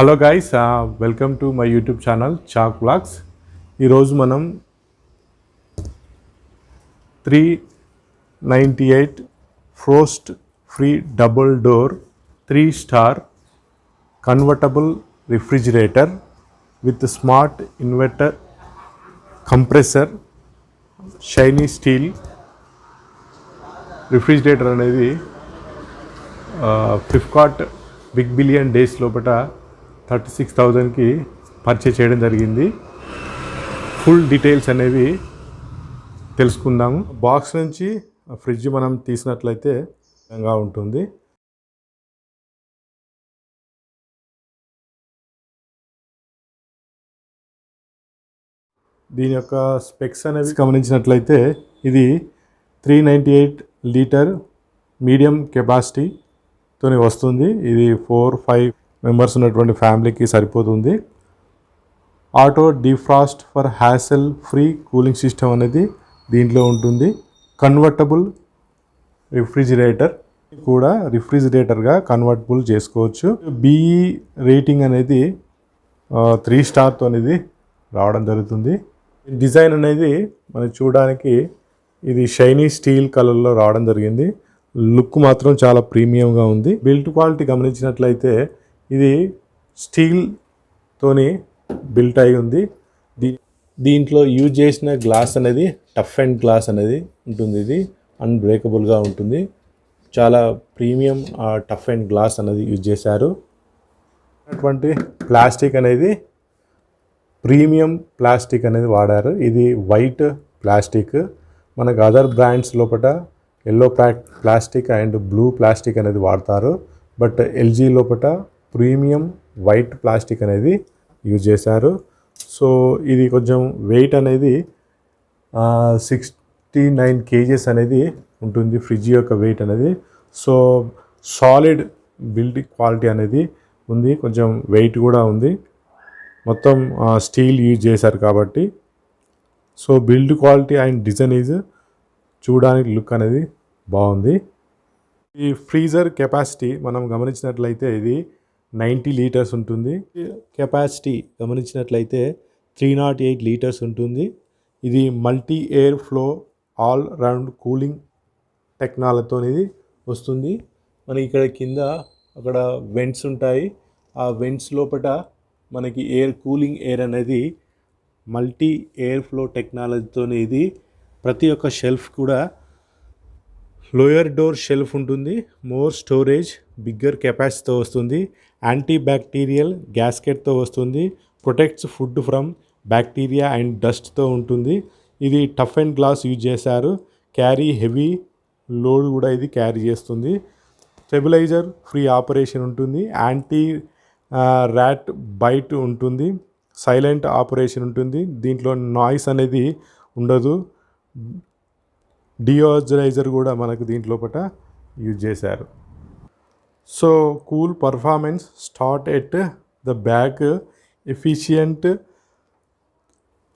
Hello guys, welcome to my YouTube channel chalk vlogs. ఈరోజు మనం 398 frost free double door 3-star convertible refrigerator with smart inverter compressor shiny steel refrigerator అనేది Flipkart big billion days లోపల 36,000కి purchase చేయడం జరిగింది. Full details అనేవి తెలుసుకుందాము. Box నుంచి fridge మనం తీసినట్లయితే విధంగా ఉంటుంది. దీని యొక్క స్పెక్స్ అనేవి గమనించినట్లయితే ఇది 398 లీటర్ మీడియం కెపాసిటీతోనే వస్తుంది. ఇది 4-5 మెంబర్స్ ఉన్నటువంటి ఫ్యామిలీకి సరిపోతుంది. Auto defrost for hassle free cooling system అనేది దీంట్లో ఉంటుంది. కన్వర్టబుల్ రిఫ్రిజిరేటర్ కూడా రిఫ్రిజిరేటర్గా కన్వర్టబుల్ చేసుకోవచ్చు. బిఈ రేటింగ్ అనేది 3 స్టార్తో అనేది రావడం జరుగుతుంది. డిజైన్ అనేది మనకి చూడడానికి ఇది షైనీ స్టీల్ కలర్లో రావడం జరిగింది. లుక్ మాత్రం చాలా ప్రీమియంగా ఉంది. బిల్డ్ క్వాలిటీ గమనించినట్లయితే ఇది స్టీల్తోని బిల్ట్ అయి ఉంది. దీంట్లో యూజ్ చేసిన గ్లాస్ అనేది టఫ్ అండ్ గ్లాస్ అనేది ఉంటుంది. ఇది అన్బ్రేకబుల్గా ఉంటుంది. చాలా ప్రీమియం టఫ్ అండ్ గ్లాస్ అనేది యూజ్ చేశారు. అటువంటి ప్లాస్టిక్ అనేది ప్రీమియం ప్లాస్టిక్ అనేది వాడారు. ఇది వైట్ ప్లాస్టిక్. మనకు అదర్ బ్రాండ్స్ లోపల yellow plastic and blue plastic అనేది వాడతారు. బట్ ఎల్జీ లోపల ప్రీమియం వైట్ ప్లాస్టిక్ అనేది యూజ్ చేశారు. సో ఇది కొంచెం వెయిట్ అనేది 69 kgs అనేది ఉంటుంది ఫ్రిడ్జ్ యొక్క వెయిట్ అనేది. సో సాలిడ్ బిల్డ్ క్వాలిటీ అనేది ఉంది. కొంచెం వెయిట్ కూడా ఉంది. మొత్తం స్టీల్ యూజ్ చేశారు కాబట్టి. So build quality and design is చూడడానికి లుక్ అనేది బాగుంది. ఈ ఫ్రీజర్ కెపాసిటీ మనం గమనించినట్లయితే ఇది 90 లీటర్స్ ఉంటుంది. కెపాసిటీ గమనించినట్లయితే 308 లీటర్స్ ఉంటుంది. ఇది multi air flow all round cooling టెక్నాలజీతో ఇది వస్తుంది. మనకి ఇక్కడ కింద అక్కడ వెంట్స్ ఉంటాయి. ఆ వెంట్స్ లోపల మనకి కూలింగ్ ఎయిర్ అనేది మల్టీ ఎయిర్ ఫ్లో టెక్నాలజీతో ఇది. ప్రతి ఒక్క షెల్ఫ్ కూడా లోయర్ డోర్ షెల్ఫ్ ఉంటుంది. మోర్ స్టోరేజ్ బిగ్గర్ కెపాసిటీతో వస్తుంది. యాంటీ బ్యాక్టీరియల్ గ్యాస్కెట్తో వస్తుంది. Protects food from bacteria and డస్ట్తో ఉంటుంది. ఇది టఫ్ అండ్ గ్లాస్ యూజ్ చేశారు. క్యారీ హెవీ లోడ్ కూడా ఇది క్యారీ చేస్తుంది. స్టెబిలైజర్ ఫ్రీ ఆపరేషన్ ఉంటుంది. యాంటీ ర్యాట్ బైట్ ఉంటుంది. సైలెంట్ ఆపరేషన్ ఉంటుంది. దీంట్లో నాయిస్ అనేది ఉండదు. డియోజరైజర్ కూడా మనకు దీంట్లోపట యూజ్ చేశారు. So cool performance start at the back. Efficient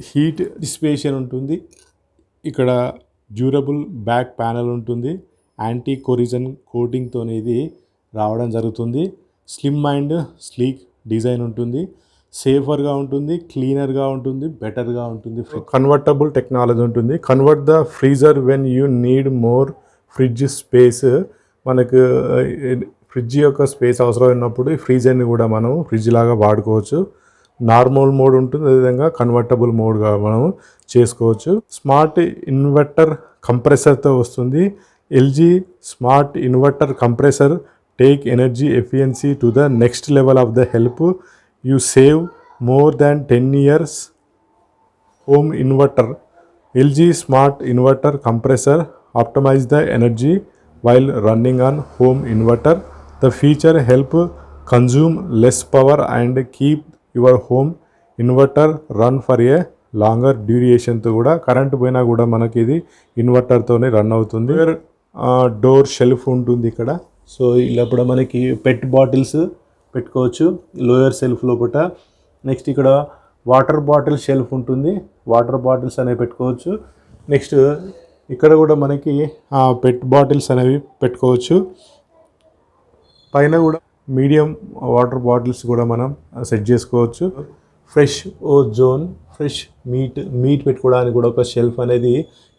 heat dissipation ఉంటుంది. ఇక్కడ డ్యూరబుల్ బ్యాక్ ప్యానల్ ఉంటుంది. యాంటీ కొరిజన్ కోటింగ్తో ఇది రావడం జరుగుతుంది. స్లిమ్ అండ్ స్లీక్ డిజైన్ ఉంటుంది. సేఫర్గా ఉంటుంది, క్లీనర్గా ఉంటుంది, బెటర్గా ఉంటుంది. కన్వర్టబుల్ టెక్నాలజీ ఉంటుంది. Convert the freezer when you need more fridge space. మనకు ఫ్రిడ్జ్ యొక్క స్పేస్ అవసరం ఉన్నప్పుడు ఈ ఫ్రీజర్ని కూడా మనం ఫ్రిడ్జ్ లాగా వాడుకోవచ్చు. నార్మల్ మోడ్ ఉంటుంది, అదేవిధంగా కన్వర్టబుల్ మోడ్గా మనం చేసుకోవచ్చు. స్మార్ట్ ఇన్వర్టర్ కంప్రెసర్తో వస్తుంది. LG smart inverter compressor take energy efficiency to the next level of the help. You save more than 10 years. Home inverter. LG smart inverter compressor optimize the energy while running on home inverter. The feature help consume less power and keep your home inverter run for a longer duration. తో కూడా current పోయినా కూడా మనకి ఇది ఇన్వర్టర్తోనే run అవుతుంది. Door shelf ఉంటుంది ఇక్కడ. So ఇలా కూడా మనకి పెట్ బాటిల్స్ పెట్టుకోవచ్చు లోయర్ షెల్ఫ్ లోపల. నెక్స్ట్ ఇక్కడ వాటర్ బాటిల్ షెల్ఫ్ ఉంటుంది. వాటర్ బాటిల్స్ అనేవి పెట్టుకోవచ్చు. నెక్స్ట్ ఇక్కడ కూడా మనకి పెట్ బాటిల్స్ అనేవి పెట్టుకోవచ్చు. పైన కూడా మీడియం వాటర్ బాటిల్స్ కూడా మనం సెట్ చేసుకోవచ్చు. ఫ్రెష్ జోన్, ఫ్రెష్ మీట్ పెట్టుకోవడానికి కూడా ఒక షెల్ఫ్ అనేది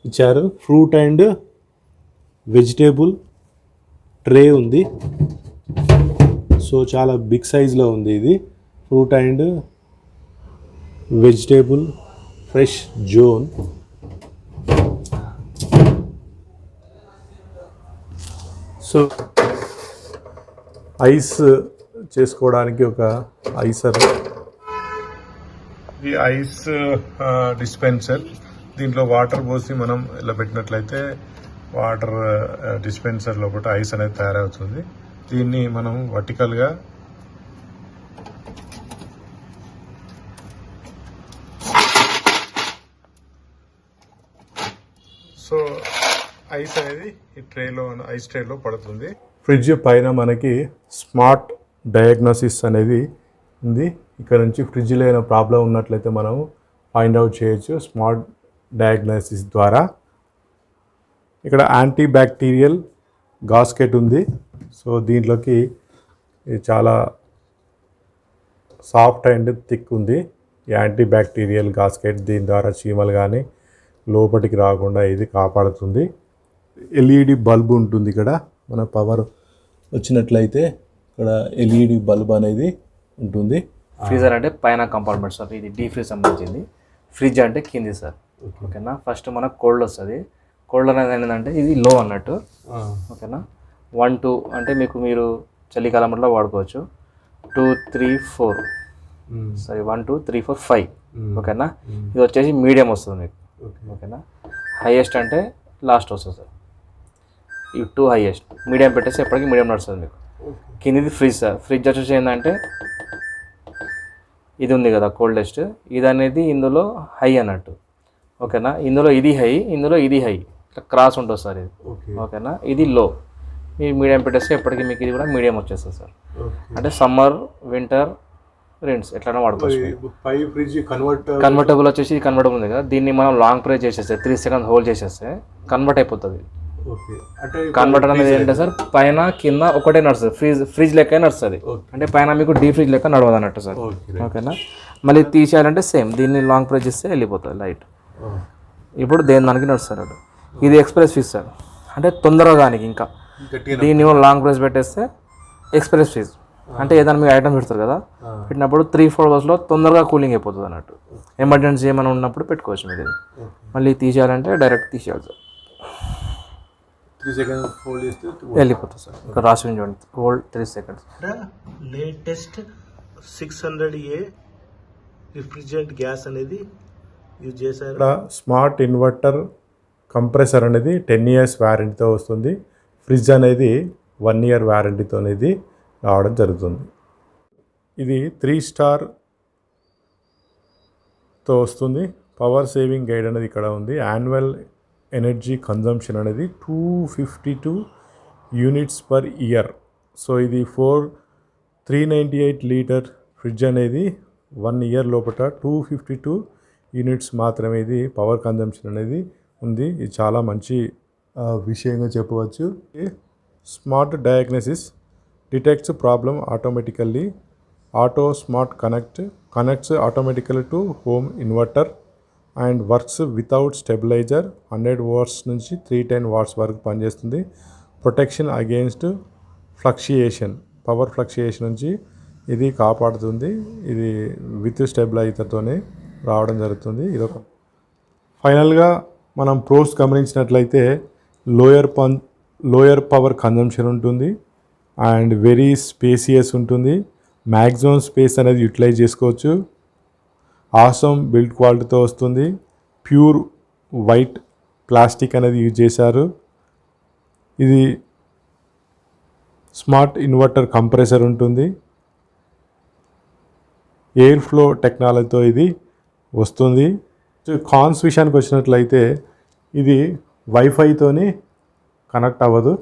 ఇచ్చారు. ఫ్రూట్ అండ్ వెజిటేబుల్ ట్రే ఉంది. సో చాలా బిగ్ సైజ్లో ఉంది ఇది. Fruit and vegetable fresh zone. So ice చేసుకోవడానికి ఒక ఐసర్, ఇది ఐస్ డిస్పెన్సర్. దీంట్లో వాటర్ పోసి మనం ఇలా పెట్టినట్లయితే వాటర్ డిస్పెన్సర్ లోపల ఐస్ అనేది తయారవుతుంది. దీన్ని మనం వర్టికల్గా సో ఐస్ అనేది ఈ ఐస్ ట్రేలో పడుతుంది. ఫ్రిడ్జ్ పైన మనకి స్మార్ట్ డయాగ్నోసిస్ అనేది ఉంది. ఇక్కడ నుంచి ఫ్రిడ్జ్లో ఏమైనా ప్రాబ్లం ఉన్నట్లయితే మనం ఫైండ్ అవుట్ చేయొచ్చు స్మార్ట్ డయాగ్నోసిస్ ద్వారా. ఇక్కడ యాంటీ బ్యాక్టీరియల్ గాస్కెట్ ఉంది. సో దీంట్లోకి ఇది చాలా సాఫ్ట్ అండ్ థిక్ ఉంది ఈ యాంటీ బ్యాక్టీరియల్ గాస్కెట్. దీని ద్వారా చీమలు కానీ లోపలికి రాకుండా ఇది కాపాడుతుంది. ఎల్ఈడి బల్బ్ ఉంటుంది ఇక్కడ. మన పవర్ వచ్చినట్లయితే ఇక్కడ ఎల్ఈడి బల్బ్ అనేది ఉంటుంది. ఫ్రీజర్ అంటే పైన కంపార్ట్మెంట్ సార్, ఇది డీ ఫ్రీజ్ సంబంధించింది. ఫ్రిడ్జ్ అంటే కింది సార్. ఓకేనా, ఫస్ట్ మనకు కోల్డ్ వస్తుంది. కోల్డ్ అనేది ఏంటంటే ఇది లో అన్నట్టు. ఓకేనా, 1 2 అంటే మీరు చలికాలంలో వాడుకోవచ్చు. 2 3 4 సారీ 1 2 3 4 5. ఓకేనా, ఇది వచ్చేసి మీడియం వస్తుంది మీకు. ఓకేనా, హైయెస్ట్ అంటే లాస్ట్ వస్తుంది సార్. ఈ 2 హైయెస్ట్, మీడియం పెట్టేసి ఎప్పటికీ మీడియం నడుస్తుంది మీకు. కిందిది ఫ్రిడ్జ్ సార్. ఫ్రిడ్జ్ వచ్చేసి ఏంటంటే ఇది ఉంది కదా కోల్డెస్ట్, ఇది అనేది ఇందులో హై అన్నట్టు. ఓకేనా, ఇందులో ఇది హై, ఇందులో ఇది హై, ఇట్లా క్రాస్ ఉంటుంది సార్ ఇది. ఓకేనా, ఇది లో. మీరు మీడియం పెట్టేస్తే ఎప్పటికీ మీకు ఇది కూడా మీడియం వచ్చేస్తుంది సార్. అంటే సమ్మర్, వింటర్, రెయిన్స్ ఎట్లైనా వాడుకోవచ్చు. కన్వర్టబుల్ వచ్చేసి ఇది కన్వర్టబుల్ ఉంది కదా, దీన్ని మనం లాంగ్ ప్రెస్ చేసేస్తే 3 seconds హోల్డ్ చేసేస్తే కన్వర్ట్ అయిపోతుంది. కన్వర్టర్ అనేది ఏంటంటే సార్ పైన కింద ఒకటే నడుస్తుంది. ఫ్రిడ్జ్ లెక్క నడుస్తుంది. అంటే పైన మీకు డీ ఫ్రిడ్జ్ లెక్క నడవదు అన్నట్టు సార్. ఓకేనా, మళ్ళీ తీసేయాలంటే సేమ్ దీన్ని లాంగ్ ప్రెస్ చేస్తే వెళ్ళిపోతుంది లైట్. ఇప్పుడు దానికి నడుస్తారు అటు. ఇది ఎక్స్ప్రెస్ ఫ్రిడ్జ్ సార్, అంటే తొందరగా దానికి ఇంకా దీన్ని లాంగ్ ప్రెస్ పెట్టేస్తే ఎక్స్ప్రెస్ ఫ్రిడ్జ్ అంటే ఏదైనా మీకు ఐటమ్ పెడతారు కదా, పెట్టినప్పుడు 3-4 hours తొందరగా కూలింగ్ అయిపోతుంది అన్నట్టు. ఎమర్జెన్సీ ఏమైనా ఉన్నప్పుడు పెట్టుకోవచ్చు మీరు. మళ్ళీ తీసేయాలంటే డైరెక్ట్ తీసేయాలి సార్. 3 seconds హోల్డ్ చేస్తే వెళ్ళిపోతుంది సార్. ఇక్కడ రాసి ఉంచండి hold 3 seconds. Latest 600A refrigerant gas అనేది యూజ్ చేశారు. ఇక్కడ స్మార్ట్ ఇన్వర్టర్ కంప్రెసర్ అనేది 10 years వారంటీతో వస్తుంది. ఫ్రిడ్జ్ అనేది 1 year వారంటీతో అనేది రావడం జరుగుతుంది. ఇది 3 starతో వస్తుంది. పవర్ సేవింగ్ గైడ్ అనేది ఇక్కడ ఉంది. యాన్యువల్ ఎనర్జీ కన్జంప్షన్ అనేది 252 units per year. సో ఇది 398 liter ఫ్రిడ్జ్ అనేది 1 year లోపల 252 units మాత్రమే ఇది పవర్ కన్జంప్షన్ అనేది ఉంది. ఇది చాలా మంచి విషయంగా చెప్పవచ్చు. Smart diagnosis detects problem automatically. Auto smart connects automatically to home inverter and works without stabiliser. 100 watts నుంచి 310 watts వరకు పనిచేస్తుంది. Protection against fluctuation, power fluctuation నుంచి ఇది కాపాడుతుంది. ఇది విత్ స్టెబిలైజర్తోనే రావడం జరుగుతుంది. ఇదొక ఫైనల్గా మనం ప్రోస్ గమనించినట్లయితే లోయర్ పవర్ కన్జంప్షన్ ఉంటుంది అండ్ వెరీ స్పేసియస్ ఉంటుంది. మ్యాక్సిమం స్పేస్ అనేది యూటిలైజ్ చేసుకోవచ్చు. ఆసమ్ బిల్డ్ క్వాలిటీతో వస్తుంది. ప్యూర్ వైట్ ప్లాస్టిక్ అనేది యూజ్ చేశారు. ఇది స్మార్ట్ ఇన్వర్టర్ కంప్రెసర్ ఉంటుంది. ఎయిర్ ఫ్లో టెక్నాలజీతో ఇది వస్తుంది. కాన్స్ విషయానికి వచ్చినట్లయితే ఇది వైఫైతోని కనెక్ట్ అవ్వదు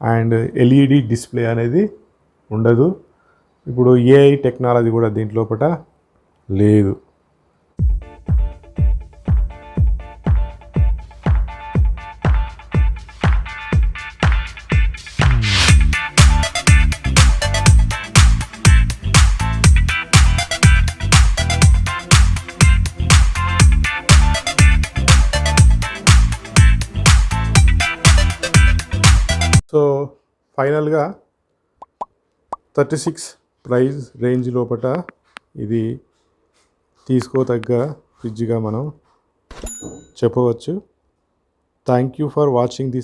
అండ్ ఎల్ఈడి డిస్ప్లే అనేది ఉండదు. ఇప్పుడు ఏఐ టెక్నాలజీ కూడా దీంట్లోపట లేదు. సో ఫైనల్గా 36 ప్రైస్ రేంజ్ లోపల ఇది తీసుకోదగ్గ ఫ్రిడ్జ్గా మనం చెప్పవచ్చు. Thank you for watching this.